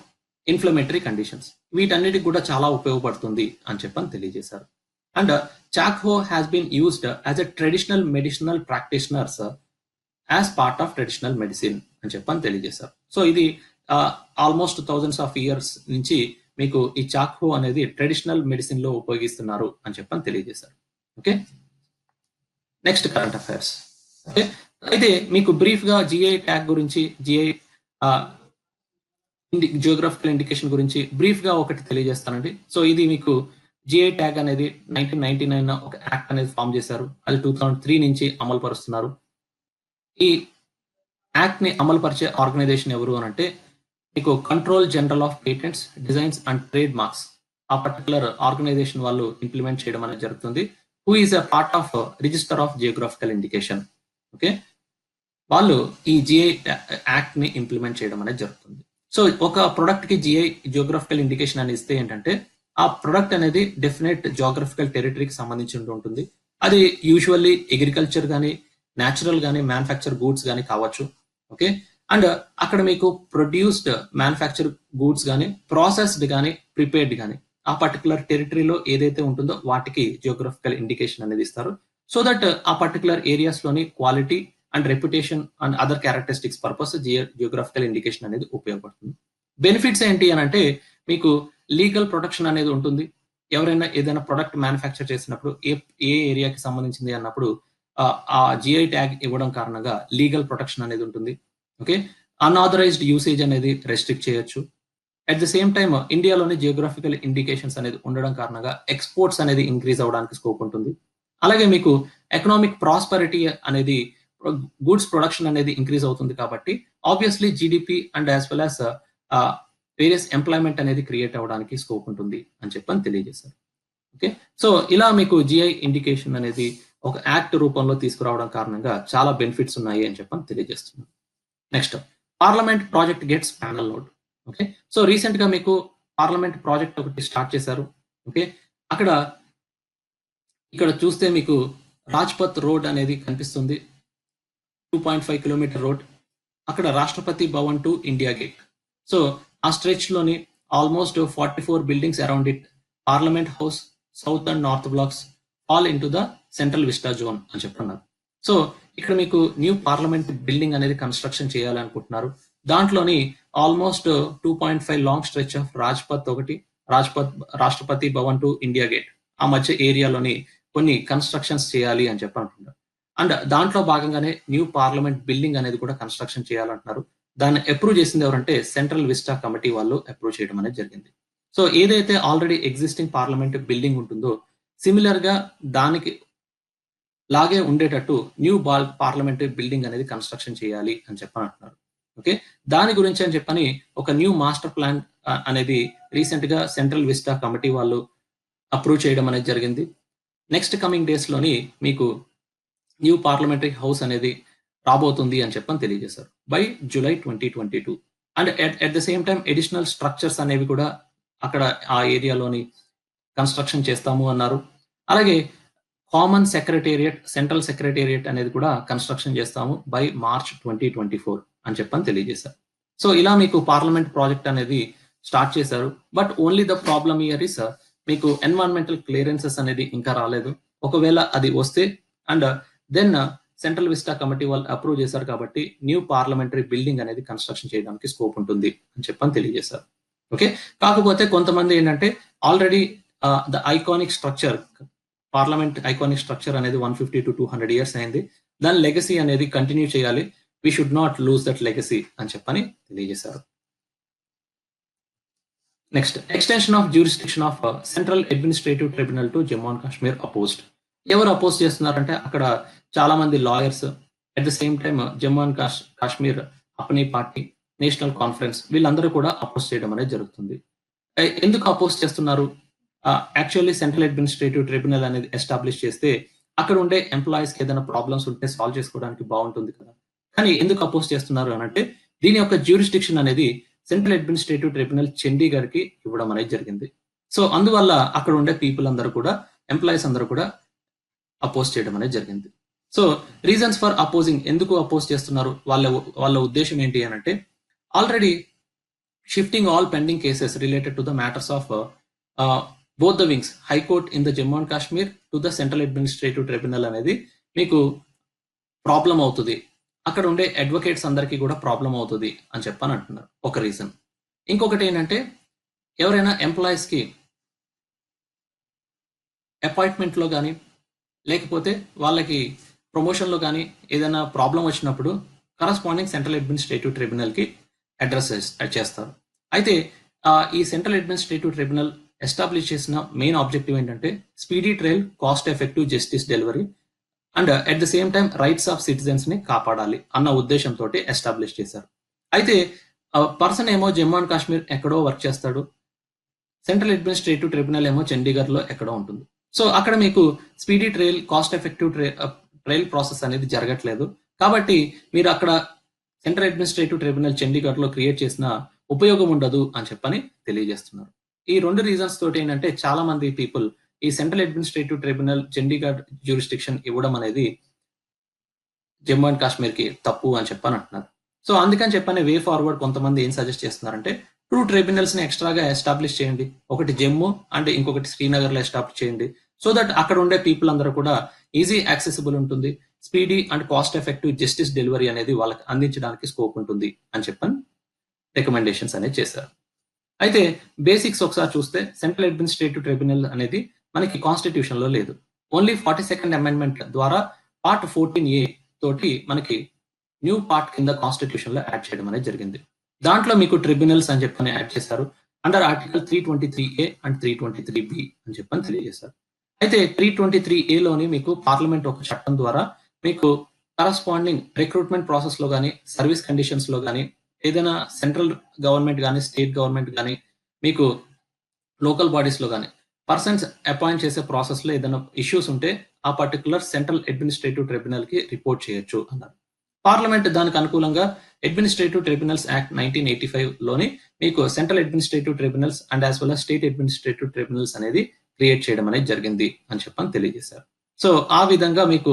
ఇన్ఫ్లమేటరీ కండిషన్స్, వీటన్నిటికి కూడా చాలా ఉపయోగపడుతుంది అని చెప్పని తెలియజేశారు. And Chakhao has been used as a traditional medicinal practitioners as part of traditional medicine అని చెప్పని తెలియజేశారు. సో ఇది ఆల్మోస్ట్ థౌజండ్స్ ఆఫ్ ఇయర్స్ నుంచి మీకు ఈ చాక్హో అనేది ట్రెడిషనల్ మెడిసిన్ లో ఉపయోగిస్తున్నారు అని చెప్పని తెలియజేశారు. Okay, next current affairs. Okay, అయితే మీకు బ్రీఫ్ గా జిఐ ట్యాగ్ గురించి, జిఐ జియోగ్రఫికల్ ఇండికేషన్ గురించి బ్రీఫ్ గా ఒకటి తెలియజేస్తానండి. సో ఇది మీకు జిఐ ట్యాగ్ అనేది 1999 ఒక యాక్ట్ అనేది ఫామ్ చేశారు. అది 2003 నుంచి అమలు పరుస్తున్నారు. ఈ యాక్ట్ ని అమలు పరిచే ఆర్గనైజేషన్ ఎవరు అని అంటే మీకు control general of patents, designs and trade marks, ఆ పర్టికులర్ ఆర్గనైజేషన్ వాళ్ళు ఇంప్లిమెంట్ చేయడం అనేది జరుగుతుంది. Who is a part of register of geographical indication. Okay, వాళ్ళు ఈ జిఐ యాక్ట్ ని ఇంప్లిమెంట్ చేయడం అనేది జరుగుతుంది. సో ఒక ప్రొడక్ట్ కి జిఐ జియోగ్రఫికల్ ఇండికేషన్ అని ఇస్తే ఏంటంటే ఆ ప్రొడక్ట్ అనేది డెఫినెట్ జియోగ్రఫికల్ టెరిటరీకి సంబంధించి ఉంటుంది. అది యూజువల్లీ అగ్రికల్చర్ కానీ, న్యాచురల్ కానీ, మ్యానుఫ్యాక్చర్ గూడ్స్ కానీ కావచ్చు. ఓకే, అండ్ అక్కడ మీకు ప్రొడ్యూస్డ్ మ్యానుఫ్యాక్చర్ గూడ్స్ కానీ, ప్రాసెస్డ్ కానీ, ప్రిపేర్డ్ కానీ ఆ పర్టికులర్ టెరిటరీలో ఏదైతే ఉంటుందో వాటికి జియోగ్రఫికల్ ఇండికేషన్ అనేది ఇస్తారు. సో దట్ ఆ పర్టికులర్ ఏరియాస్ లోని quality and reputation and other characteristics purpose geographical indication అనేది ఉపయోగపడుతుంది. బెనిఫిట్స్ ఏంటి అని అంటే మీకు లీగల్ ప్రొటెక్షన్ అనేది ఉంటుంది. ఎవరైనా ఏదైనా ప్రొడక్ట్ మ్యానుఫ్యాక్చర్ చేసినప్పుడు ఏ ఏరియాకి సంబంధించింది అన్నప్పుడు ఆ జిఐ ట్యాగ్ ఇవ్వడం కారణంగా లీగల్ ప్రొటెక్షన్ అనేది ఉంటుంది. ఓకే, అన్ఆథరైజ్డ్ యూసేజ్ అనేది రెస్ట్రిక్ట్ చేయొచ్చు. అట్ ద సేమ్ టైమ్ ఇండియాలోని జియోగ్రఫికల్ ఇండికేషన్స్ అనేది ఉండడం కారణంగా ఎక్స్పోర్ట్స్ అనేది ఇంక్రీజ్ అవడానికి స్కోప్ ఉంటుంది. అలాగే మీకు ఎకనామిక్ ప్రాస్పరిటీ అనేది, గూడ్స్ ప్రొడక్షన్ అనేది ఇంక్రీజ్ అవుతుంది కాబట్టి obviously GDP and as well as various employment అనేది క్రియేట్ అవ్వడానికి స్కోప్ ఉంటుంది అని చెప్పని తెలియజేశారు. ఓకే, సో ఇలా మీకు జిఐ ఇండికేషన్ అనేది ఒక యాక్ట్ రూపంలో తీసుకురావడం కారణంగా చాలా బెనిఫిట్స్ ఉన్నాయి అని చెప్పని తెలియజేస్తున్నాను. Next parliament project gets panel note. Okay, so recent గా మీకు పార్లమెంట్ ప్రాజెక్ట్ ఒకటి స్టార్ట్ చేశారు. ఓకే, ఇక్కడ చూస్తే మీకు రాజ్పథ్ రోడ్ అనేది కనిపిస్తుంది, 2.5 కిలోమీటర్ రోడ్. అక్కడ Rashtrapati Bhavan to India Gate. So ఆ స్ట్రెచ్ లోని almost 44 buildings around it, Parliament House, south and north blocks all in to the Central Vista zone అని చెప్తున్నారు. సో ఇక్కడ మీకు న్యూ పార్లమెంట్ బిల్డింగ్ అనేది కన్స్ట్రక్షన్ చేయాలి అనుకుంటున్నారు. దాంట్లోని almost 2.5 long stretch of Rajpath ఒకటి, Rashtrapati Bhavan to India gate ఆ మధ్య ఏరియాలోని కొన్ని కన్స్ట్రక్షన్స్ చేయాలి అని చెప్పి అంటున్నారు. అండ్ దాంట్లో భాగంగానే న్యూ పార్లమెంట్ బిల్డింగ్ అనేది కూడా కన్స్ట్రక్షన్ చేయాలంటున్నారు. దాన్ని అప్రూవ్ చేసింది ఎవరంటే సెంట్రల్ విస్టా కమిటీ వాళ్ళు అప్రూవ్ చేయడం అనేది జరిగింది. సో ఏదైతే ఆల్రెడీ ఎగ్జిస్టింగ్ పార్లమెంట్ బిల్డింగ్ ఉంటుందో సిమిలర్ గా దానికి లాగే ఉండేటట్టు న్యూ పార్లమెంటరీ బిల్డింగ్ అనేది కన్స్ట్రక్షన్ చేయాలి అని చెప్పని అంటున్నారు. ఓకే, దాని గురించి అని చెప్పని ఒక న్యూ మాస్టర్ ప్లాన్ అనేది రీసెంట్ గా సెంట్రల్ విస్టా కమిటీ వాళ్ళు అప్రూవ్ చేయడం అనేది జరిగింది. నెక్స్ట్ కమింగ్ డేస్ లోని మీకు న్యూ పార్లమెంటరీ హౌస్ అనేది రాబోతుంది అని చెప్పని తెలియజేశారు by July 2022. And at the same time additional structures అనేవి కూడా అక్కడ ఆ ఏరియాలోని కన్స్ట్రక్షన్ చేస్తాము అన్నారు. అలాగే కామన్ సెక్రటేరియట్, సెంట్రల్ సెక్రటేరియట్ అనేది కూడా కన్స్ట్రక్షన్ చేస్తాము బై మార్చ్ 2024 అని చెప్పని తెలియజేశారు. సో ఇలా మీకు పార్లమెంట్ ప్రాజెక్ట్ అనేది స్టార్ట్ చేశారు. But only the problem here is మీకు ఎన్వైరన్మెంటల్ క్లియరెన్సెస్ అనేది ఇంకా రాలేదు. ఒకవేళ అది వస్తే and then Central Vista committee వాళ్ళు అప్రూవ్ చేశారు కాబట్టి న్యూ పార్లమెంటరీ బిల్డింగ్ అనేది కన్స్ట్రక్షన్ చేయడానికి స్కోప్ ఉంటుంది అని చెప్పని తెలియజేశారు. ఓకే, కాకపోతే కొంతమంది ఏంటంటే already the iconic structure, parliament iconic structure అనేది 150 to 200 ఇయర్స్ అయింది, దాని లెగసీ అనేది కంటిన్యూ చేయాలి, we should not lose that legacy అని చెప్పని తెలియజేశారు. Next, extension of jurisdiction of central administrative tribunal to Jammu and Kashmir opposed. ఎవరు అపోజ్ చేస్తున్నారంటే అక్కడ చాలా మంది lawyers, at the same time Jammu and Kashmir అప్నీ party, national conference వీళ్ళందరూ కూడా అపోజ్ చేయడం అనేది జరుగుతుంది. ఎందుకు అపోజ్ చేస్తున్నారు? యాక్చువల్లీ సెంట్రల్ అడ్మినిస్ట్రేటివ్ ట్రిబ్యునల్ అనేది ఎస్టాబ్లిష్ చేస్తే అక్కడ ఉండే ఎంప్లాయీస్ కి ఏదైనా ప్రాబ్లమ్స్ ఉంటే సాల్వ్ చేసుకోవడానికి బాగుంటుంది కదా. కానీ ఎందుకు అపోజ్ చేస్తున్నారు అని అంటే దీని యొక్క జ్యూరిస్డిక్షన్ అనేది సెంట్రల్ అడ్మినిస్ట్రేటివ్ ట్రిబ్యునల్ చండీగఢ్ కి ఇవ్వడం అనేది జరిగింది. సో అందువల్ల అక్కడ ఉండే పీపుల్ అందరూ కూడా, ఎంప్లాయీస్ అందరూ కూడా అపోజ్ చేయడం అనేది జరిగింది. సో రీజన్స్ ఫర్ అపోజింగ్, ఎందుకు అపోజ్ చేస్తున్నారు, వాళ్ళ ఉద్దేశం ఏంటి అని అంటే already shifting all pending cases related to the matters of both the wings, high court in the Jammu and Kashmir to the central administrative tribunal అనేది మీకు ప్రాబ్లం అవుతుంది, అక్కడ ఉండే అడ్వకేట్స్ అందరికీ కూడా ప్రాబ్లం అవుతుంది అని చెప్పని అంటున్నారు ఒక రీజన్. ఇంకొకటి ఏంటంటే ఎవరైనా ఎంప్లాయీస్ కి అపాయింట్మెంట్ లో కానీ లేకపోతే వాళ్ళకి ప్రమోషన్ లో కానీ ఏదైనా ప్రాబ్లం వచ్చినప్పుడు కరస్పాండింగ్ సెంట్రల్ అడ్మినిస్ట్రేటివ్ ట్రిబ్యునల్ కి అడ్రస్ చేస్తారు. అయితే ఈ సెంట్రల్ అడ్మినిస్ట్రేటివ్ ట్రిబ్యునల్ ఎస్టాబ్లిష్ చేసిన మెయిన్ ఆబ్జెక్టివ్ ఏంటంటే speedy trial, cost effective justice delivery and at the same time rights of citizens ని కాపాడాలి అన్న ఉద్దేశంతో ఎస్టాబ్లిష్ చేశారు. అయితే పర్సన్ ఏమో జమ్మూ అండ్ కాశ్మీర్ ఎక్కడో వర్క్ చేస్తాడు, సెంట్రల్ అడ్మినిస్ట్రేటివ్ ట్రిబ్యునల్ ఏమో చండీగఢ్ లో ఎక్కడో ఉంటుంది. సో అక్కడ మీకు speedy trial, cost effective trial process అనేది జరగట్లేదు. కాబట్టి మీరు అక్కడ సెంట్రల్ అడ్మినిస్ట్రేటివ్ ట్రిబ్యునల్ చండీగఢ్ లో క్రియేట్ చేసిన ఉపయోగం ఉండదు అని చెప్పని తెలియజేస్తున్నారు. ఈ రెండు రీజన్స్ తోటి ఏంటంటే చాలా మంది పీపుల్ ఈ central administrative tribunal Chandigarh jurisdiction ఇవ్వడం అనేది జమ్మూ అండ్ కాశ్మీర్ కి తప్పు అని చెప్పని అంటున్నారు. సో అందుకని చెప్పని వే ఫార్వర్డ్ కొంతమంది ఏం సజెస్ట్ చేస్తున్నారంటే 2 ట్రిబ్యునల్స్ ని ఎక్స్ట్రాగా ఎస్టాబ్లిష్ చేయండి, ఒకటి జమ్మూ అండ్ ఇంకొకటి శ్రీనగర్ లో ఎస్టాబ్లిష్ చేయండి. సో దట్ అక్కడ ఉండే పీపుల్ అందరూ కూడా ఈజీ యాక్సెసిబుల్ ఉంటుంది, speedy and cost effective justice delivery అనేది వాళ్ళకి అందించడానికి స్కోప్ ఉంటుంది అని చెప్పని రికమెండేషన్స్ అనేది చేశారు. అయితే బేసిక్స్ ఒకసారి చూస్తే సెంట్రల్ అడ్మినిస్ట్రేటివ్ ట్రిబ్యునల్ అనేది మనకి కాన్స్టిట్యూషన్ లో లేదు. ఓన్లీ 42nd అమెండ్మెంట్ ద్వారా పార్ట్ 14A తోటి మనకి న్యూ పార్ట్ కింద కాన్స్టిట్యూషన్ లో యాడ్ చేయడం అనేది జరిగింది. దాంట్లో మీకు ట్రిబ్యునల్స్ అని చెప్పని యాడ్ చేశారు under article 323A and 323B అని చెప్పని తెలియజేశారు. అయితే 323A లోని మీకు పార్లమెంట్ ఒక చట్టం ద్వారా మీకు కరస్పాండింగ్ రిక్రూట్మెంట్ ప్రాసెస్ లో కానీ, సర్వీస్ కండిషన్స్ లో కానీ, ఏదైనా సెంట్రల్ గవర్నమెంట్ కానీ, స్టేట్ గవర్నమెంట్ కానీ, మీకు లోకల్ బాడీస్ లో కానీ పర్సన్స్ అపాయింట్ చేసే ప్రాసెస్ లో ఏదైనా ఇష్యూస్ ఉంటే ఆ పర్టికులర్ సెంట్రల్ అడ్మినిస్ట్రేటివ్ ట్రిబ్యునల్ కి రిపోర్ట్ చేయొచ్చు అన్నారు. పార్లమెంట్ దానికి అనుకూలంగా అడ్మినిస్ట్రేటివ్ ట్రిబ్యునల్స్ యాక్ట్ 1985 లోని మీకు central administrative tribunals and as well as state administrative tribunals అనేది క్రియేట్ చేయడం అనేది జరిగింది అని చెప్పని తెలియజేశారు. సో ఆ విధంగా మీకు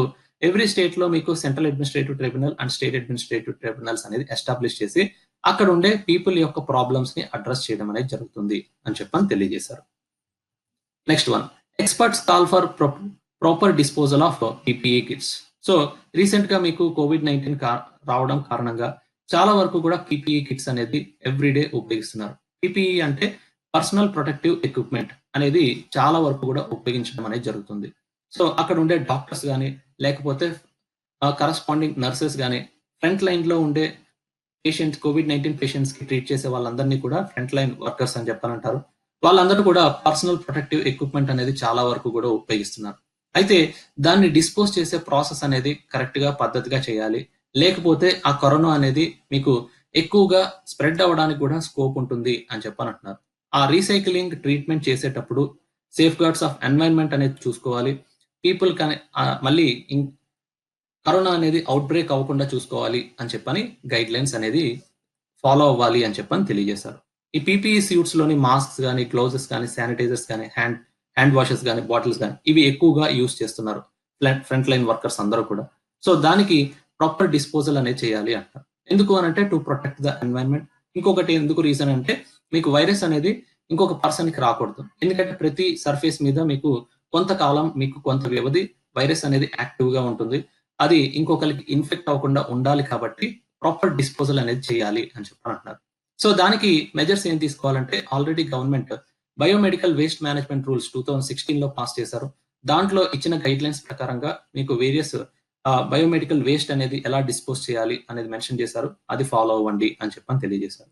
ఎవ్రీ స్టేట్ లో మీకు central administrative tribunal and state administrative tribunals అనేది ఎస్టాబ్లిష్ చేసి అక్కడ ఉండే పీపుల్ యొక్క ప్రాబ్లమ్స్ ని అడ్రస్ చేయడం అనేది జరుగుతుంది అని చెప్పని తెలియజేశారు. Next one, experts call for proper disposal of PPE kits. So recent గా మీకు COVID-19 రావడం కారణంగా చాలా వరకు కూడా PPE కిట్స్ అనేది ఎవ్రీడే ఉపయోగిస్తున్నారు. PPE అంటే పర్సనల్ ప్రొటెక్టివ్ ఎక్విప్మెంట్ అనేది చాలా వరకు కూడా ఉపయోగించడం అనేది జరుగుతుంది. సో అక్కడ ఉండే డాక్టర్స్ కానీ లేకపోతే కరస్పాండింగ్ నర్సెస్ కానీ, ఫ్రంట్ లైన్ లో ఉండే పేషెంట్స్, COVID-19 పేషెంట్స్ కి ట్రీట్ చేసే వాళ్ళందరినీ కూడా ఫ్రంట్ లైన్ వర్కర్స్ అని చెప్పాలంటారు. వాళ్ళందరూ కూడా పర్సనల్ ప్రొటెక్టివ్ ఎక్విప్మెంట్ అనేది చాలా వరకు కూడా ఉపయోగిస్తున్నారు. అయితే దాన్ని డిస్పోజ్ చేసే ప్రాసెస్ అనేది కరెక్ట్ గా, పద్ధతిగా చేయాలి. లేకపోతే ఆ కరోనా అనేది మీకు ఎక్కువగా స్ప్రెడ్ అవ్వడానికి కూడా స్కోప్ ఉంటుంది అని చెప్పని అంటున్నారు. ఆ రీసైక్లింగ్ ట్రీట్మెంట్ చేసేటప్పుడు సేఫ్ గార్డ్స్ ఆఫ్ ఎన్వైరన్మెంట్ అనేది చూసుకోవాలి. పీపుల్ మళ్ళీ కరోనా అనేది అవుట్ బ్రేక్ అవ్వకుండా చూసుకోవాలి అని చెప్పని గైడ్ లైన్స్ అనేది ఫాలో అవ్వాలి అని చెప్పని తెలియజేశారు. ఈ PPE సూట్స్ లోని మాస్క్స్ కానీ, గ్లౌజెస్ కానీ, శానిటైజర్స్ కానీ, హ్యాండ్ వాషెస్ కానీ, బాటిల్స్ కానీ ఇవి ఎక్కువగా యూజ్ చేస్తున్నారు ఫ్రంట్ లైన్ వర్కర్స్ అందరూ కూడా. సో దానికి ప్రాపర్ డిస్పోజల్ అనేది చేయాలి అంటారు. ఎందుకు అని అంటే టు ప్రొటెక్ట్ ద ఎన్వైరన్మెంట్. ఇంకొకటి ఎందుకు రీజన్ అంటే మీకు వైరస్ అనేది ఇంకొక పర్సన్ కి రాకూడదు. ఎందుకంటే ప్రతి సర్ఫేస్ మీద మీకు కొంతకాలం, మీకు కొంత వ్యవధి వైరస్ అనేది యాక్టివ్ గా ఉంటుంది. అది ఇంకొకరికి ఇన్ఫెక్ట్ అవ్వకుండా ఉండాలి కాబట్టి ప్రాపర్ డిస్పోజల్ అనేది చేయాలి అని చెప్పని అంటున్నారు. సో దానికి మెజర్స్ ఏం తీసుకోవాలంటే already government biomedical waste management rules 2016 లో పాస్ చేశారు. దాంట్లో ఇచ్చిన గైడ్ లైన్స్ ప్రకారంగా మీకు వేరియస్ బయోమెడికల్ వేస్ట్ అనేది ఎలా డిస్పోజ్ చేయాలి అనేది మెన్షన్ చేశారు. అది ఫాలో అవ్వండి అని చెప్పని తెలియజేశారు.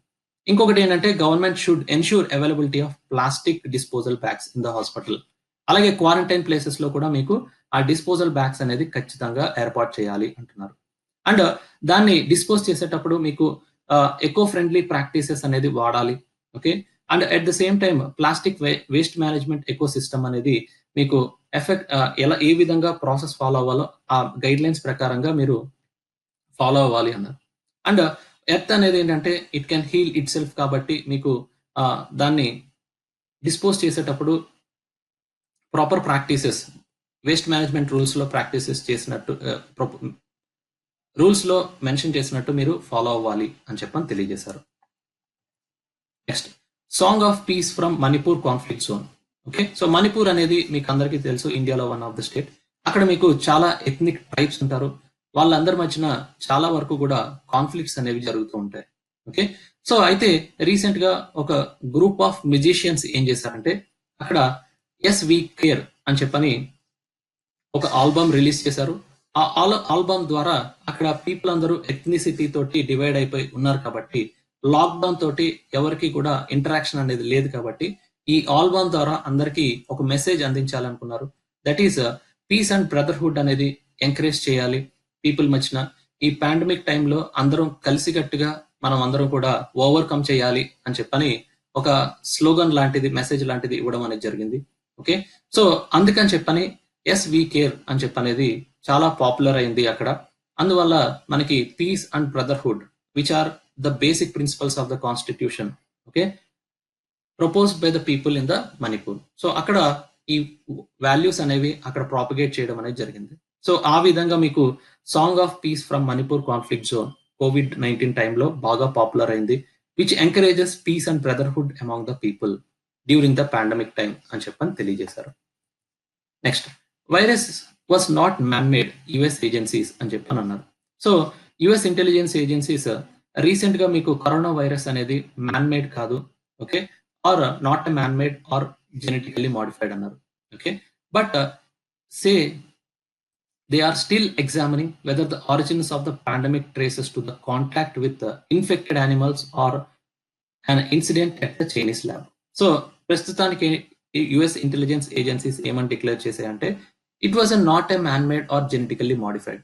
ఇంకొకటి ఏంటంటే government should ensure availability of plastic disposal bags in the hospital. అలాగే క్వారంటైన్ ప్లేసెస్ లో కూడా మీకు ఆ డిస్పోజల్ బ్యాగ్స్ అనేది ఖచ్చితంగా ఏర్పాటు చేయాలి అంటున్నారు. అండ్ దాన్ని డిస్పోజ్ చేసేటప్పుడు మీకు ఎకో ఫ్రెండ్లీ ప్రాక్టీసెస్ అనేది వాడాలి. Okay, and at the same time plastic waste management eco system అనేది మీకు ఏ విధంగా ప్రాసెస్ ఫాలో అవ్వాలో ఆ గైడ్ లైన్స్ ప్రకారంగా మీరు ఫాలో అవ్వాలి అన్నారు. అండ్ ఎర్త్ అనేది ఏంటంటే it can heal itself కాబట్టి మీకు దాన్ని డిస్పోజ్ చేసేటప్పుడు proper practices waste management rules లో ప్రాక్టీసెస్ చేసినట్టు రూల్స్ లో మెన్షన్ చేసినట్టు మీరు ఫాలో అవ్వాలి అని చెప్పని తెలియజేశారు. Next, song of peace from Manipur conflict zone. Okay, so Manipur అనేది మీకు అందరికీ తెలుసు, ఇండియాలో వన్ ఆఫ్ ద స్టేట్. అక్కడ మీకు చాలా ఎథ్నిక్ ట్రైబ్స్ ఉంటారు. వాళ్ళందరి మధ్యన చాలా వరకు కూడా కాన్ఫ్లిక్ట్స్ అనేవి జరుగుతూ ఉంటాయి. ఓకే, సో అయితే రీసెంట్ గా ఒక గ్రూప్ ఆఫ్ మ్యూజిషియన్స్ ఏం చేశారంటే అక్కడ ఎస్ వి కేర్ అని చెప్పని ఒక ఆల్బమ్ రిలీజ్ చేశారు. ఆ ఆల్బమ్ ద్వారా అక్కడ పీపుల్ అందరూ ఎథ్నిసిటీ తోటి డివైడ్ అయిపోయి ఉన్నారు కాబట్టి లాక్డౌన్ తోటి ఎవరికి కూడా ఇంటరాక్షన్ అనేది లేదు కాబట్టి ఈ ఆల్బమ్ ద్వారా అందరికి ఒక మెసేజ్ అందించాలనుకున్నారు. That is peace and brotherhood అనేది ఎంకరేజ్ చేయాలి పీపుల్ మధ్యన. ఈ పాండమిక్ టైంలో అందరం కలిసికట్టుగా మనం అందరం కూడా ఓవర్కమ్ చేయాలి అని చెప్పని ఒక స్లోగన్ లాంటిది, మెసేజ్ లాంటిది ఇవ్వడం అనేది జరిగింది. ఓకే, సో అందుకని చెప్పని ఎస్ వి కేర్ అని చెప్పనేది చాలా పాపులర్ అయింది అక్కడ. అందువల్ల మనకి peace and brotherhood which are the basic principles of the constitution, okay, proposed by the people in the Manipur. So అక్కడ ఈ వాల్యూస్ అనేవి అక్కడ ప్రాపగేట్ చేయడం అనేది జరిగింది. సో ఆ విధంగా మీకు song of peace from Manipur conflict zone COVID-19 టైంలో బాగా పాపులర్ అయింది, which encourages peace and brotherhood among the people during the pandemic time అని చెప్పని తెలియజేశారు. Next, virus was not man made US agencies అని చెప్పని అన్నారు. So US intelligence agencies recent గా మీకు కరోనా వైరస్ అనేది మ్యాన్ మేడ్ కాదు, okay, or not man made or genetically modified అన్నారు. Okay, but say they are still examining whether the origins of the pandemic traces to the contact with the infected animals or an incident at the Chinese lab. So ప్రస్తుతానికి US intelligence agencies ఏమని declare చేశాయంటే it was not a man made or genetically modified,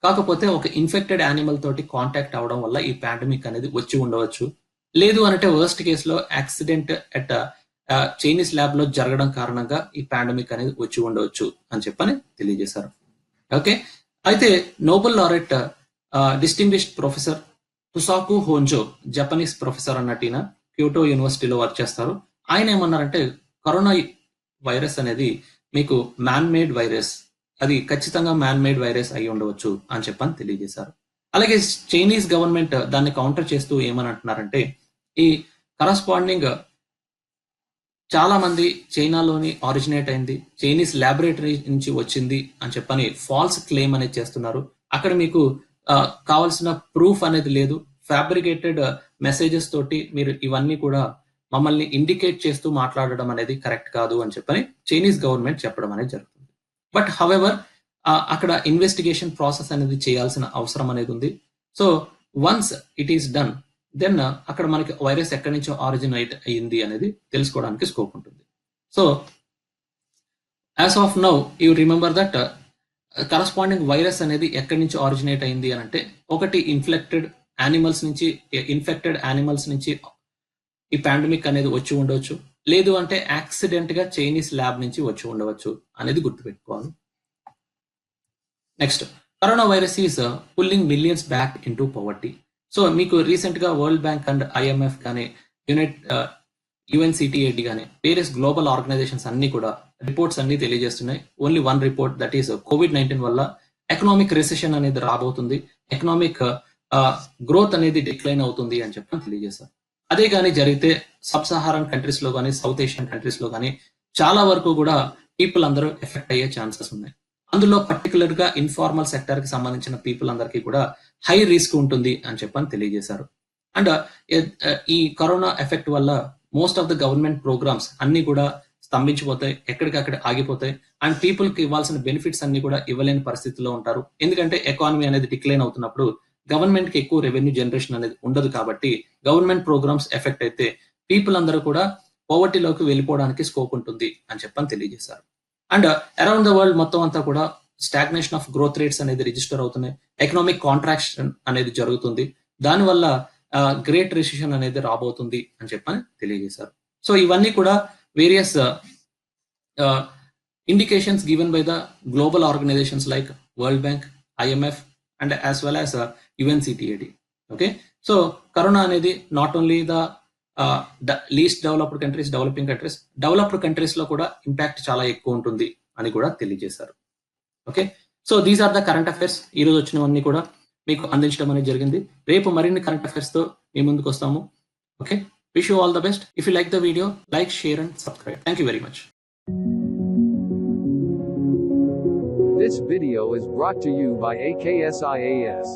కాకపోతే ఒక infected animal తోటి contact అవడం వల్ల ఈ pandemic అనేది వచ్చి ఉండవచ్చు, లేదు అంటే వర్స్ట్ కేసులో యాక్సిడెంట్ అట్ చైనీస్ ల్యాబ్ లో జరగడం కారణంగా ఈ పాండమిక్ అనేది వచ్చి ఉండవచ్చు అని చెప్పని తెలియజేశారు. ఓకే, అయితే Nobel laureate distinguished professor Tasuku Honjo, Japanese professor అన్నట్టు క్యోటో యూనివర్సిటీలో వర్క్ చేస్తారు. ఆయన ఏమన్నారంటే కరోనా వైరస్ అనేది మీకు మ్యాన్ మేడ్ వైరస్, అది ఖచ్చితంగా మ్యాన్ మేడ్ వైరస్ అయి ఉండవచ్చు అని చెప్పని తెలియజేశారు. అలాగే చైనీస్ గవర్నమెంట్ దాన్ని కౌంటర్ చేస్తూ ఏమని అంటున్నారంటే ఈ కరస్పాండింగ్ చాలా మంది చైనాలోని ఆరిజినేట్ అయింది, చైనీస్ ల్యాబొరేటరీ నుంచి వచ్చింది అని చెప్పని ఫాల్స్ క్లెయిమ్ అనేది చేస్తున్నారు. అక్కడ మీకు కావాల్సిన ప్రూఫ్ అనేది లేదు, ఫ్యాబ్రికేటెడ్ మెసేజెస్ తోటి మీరు ఇవన్నీ కూడా మమ్మల్ని ఇండికేట్ చేస్తూ మాట్లాడడం అనేది కరెక్ట్ కాదు అని చెప్పని చైనీస్ గవర్నమెంట్ చెప్పడం అనేది జరుగుతుంది. బట్ హవెవర్ అక్కడ ఇన్వెస్టిగేషన్ ప్రాసెస్ అనేది చేయాల్సిన అవసరం అనేది ఉంది. So once it is done then అక్కడ మనకి వైరస్ ఎక్కడి నుంచో ఆరిజినేట్ అయ్యింది అనేది తెలుసుకోవడానికి స్కోప్ ఉంటుంది. So as of now you remember that corresponding virus అనేది ఎక్కడి నుంచి ఆరిజినేట్ అయింది అని అంటే ఒకటి ఇన్ఫెక్టెడ్ యానిమల్స్ నుంచి ఈ పాండమిక్ అనేది వచ్చి ఉండవచ్చు, లేదు అంటే యాక్సిడెంట్ గా చైనీస్ ల్యాబ్ నుంచి వచ్చి ఉండవచ్చు అనేది గుర్తుపెట్టుకోవాలి. Next, corona virus is pulling millions back in to poverty. So మీకు రీసెంట్ గా వరల్డ్ బ్యాంక్ అండ్ ఐఎంఎఫ్ కానీ UNCTAD కానీ వేరియస్ గ్లోబల్ ఆర్గనైజేషన్స్ అన్ని కూడా రిపోర్ట్స్ అన్ని తెలియజేస్తున్నాయి. Only one report, that is COVID-19 వల్ల ఎకనామిక్ రిసెషన్ అనేది రాబోతుంది, ఎకనామిక్ గ్రోత్ అనేది డిక్లైన్ అవుతుంది అని చెప్పి తెలియజేశారు. అదే కానీ జరిగితే సబ్ సహారన్ కంట్రీస్ లో కానీ సౌత్ ఏషియన్ కంట్రీస్ లో కానీ చాలా వరకు కూడా పీపుల్ అందరూ ఎఫెక్ట్ అయ్యే ఛాన్సెస్ ఉన్నాయి. అందులో పర్టికులర్ గా ఇన్ఫార్మల్ సెక్టర్ కి సంబంధించిన పీపుల్ అందరికీ కూడా హై రిస్క్ ఉంటుంది అని చెప్పని తెలియజేశారు. అండ్ ఈ కరోనా ఎఫెక్ట్ వల్ల most of the government programs అన్ని కూడా స్తంభించిపోతాయి, ఎక్కడికక్కడ ఆగిపోతాయి. అండ్ పీపుల్ కి ఇవ్వాల్సిన బెనిఫిట్స్ అన్ని కూడా ఇవ్వలేని పరిస్థితిలో ఉంటారు, ఎందుకంటే ఎకానమీ అనేది డిక్లైన్ అవుతున్నప్పుడు గవర్నమెంట్ కి ఎక్కువ రెవెన్యూ జనరేషన్ అనేది ఉండదు కాబట్టి గవర్నమెంట్ ప్రోగ్రామ్స్ ఎఫెక్ట్ అయితే పీపుల్ అందరూ కూడా పోవర్టీలోకి వెళ్ళిపోవడానికి స్కోప్ ఉంటుంది అని చెప్పని తెలియజేశారు. అండ్ అరౌండ్ ద వరల్డ్ మొత్తం అంతా కూడా స్టాగ్నేషన్ ఆఫ్ గ్రోత్ రేట్స్ అనేది రిజిస్టర్ అవుతున్నాయి. ఎకనామిక్ కాంట్రాక్షన్ అనేది జరుగుతుంది. దానివల్ల గ్రేట్ రిసెషన్ అనేది రాబోతుంది అని చెప్పని తెలియజేశారు. సో ఇవన్నీ కూడా various indications given by the global organizations like World Bank, IMF, and as well as UNCTAD. Okay, so corona అనేది not only the least developed countries, developed countries లో కూడా ఇంపాక్ట్ చాలా ఎక్కువ ఉంటుంది అని కూడా తెలియజేశారు. Okay, so these are the current affairs. ఈ రోజు వచ్చినవన్నీ కూడా మీకు అందించడం అనేది జరిగింది. రేపు మరిన్ని కరెంట్ అఫైర్స్ తో మీ ముందుకు వస్తాము. Okay, wish you all the best. If you like the video, like, share and subscribe. Thank you very much. This video is brought to you by AKS IAS.